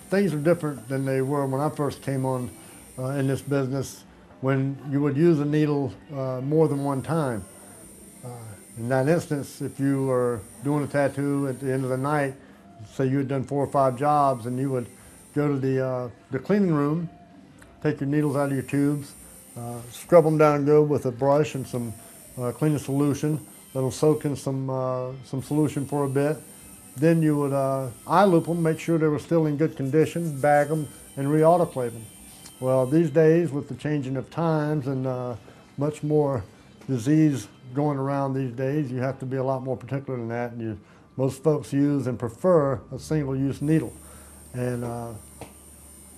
things are different than they were when I first came on in this business, when you would use a needle more than one time. In that instance, if you were doing a tattoo at the end of the night, say you had done 4 or 5 jobs, and you would go to the cleaning room, take your needles out of your tubes, scrub them down good with a brush and some cleaning solution that'll soak in some solution for a bit. Then you would eye loop them, make sure they were still in good condition, bag them, and re-autoclave them. Well, these days, with the changing of times and much more disease going around these days, you have to be a lot more particular than that. And most folks use and prefer a single-use needle. And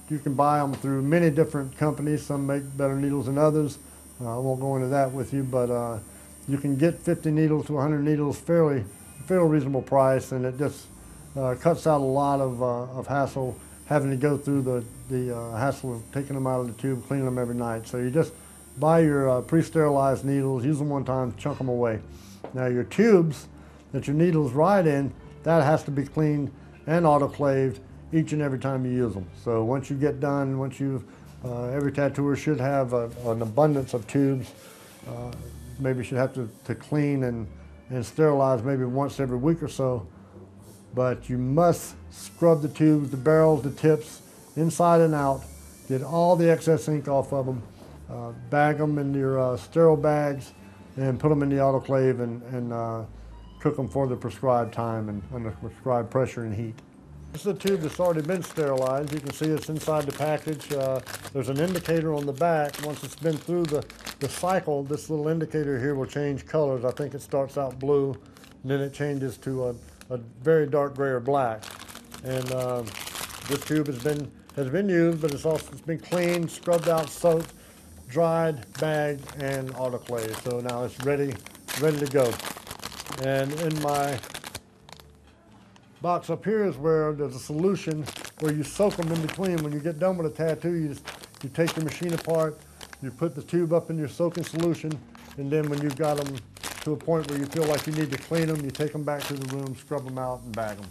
you can buy them through many different companies. Some make better needles than others. I won't go into that with you, but you can get 50 needles to 100 needles fairly reasonable price, and it just cuts out a lot of hassle having to go through the hassle of taking them out of the tube, cleaning them every night. So you just buy your pre-sterilized needles, use them one time, chunk them away. Now your tubes that your needles ride in, that has to be cleaned and autoclaved each and every time you use them. So once you get done, every tattooer should have an abundance of tubes. Maybe you should have to clean and sterilize maybe once every week or so. But you must scrub the tubes, the barrels, the tips, inside and out, get all the excess ink off of them, bag them in your sterile bags, and put them in the autoclave and cook them for the prescribed time and under prescribed pressure and heat. This is a tube that's already been sterilized. You can see it's inside the package. There's an indicator on the back. Once it's been through the cycle, this little indicator here will change colors. I think it starts out blue, and then it changes to a very dark gray or black. And this tube has been used, but it's been cleaned, scrubbed out, soaked, dried, bagged, and autoclaved. So now it's ready to go. And in my box up here is where there's a solution where you soak them in between. When you get done with a tattoo, you take your machine apart, you put the tube up in your soaking solution, and then when you've got them to a point where you feel like you need to clean them, you take them back to the room, scrub them out, and bag them.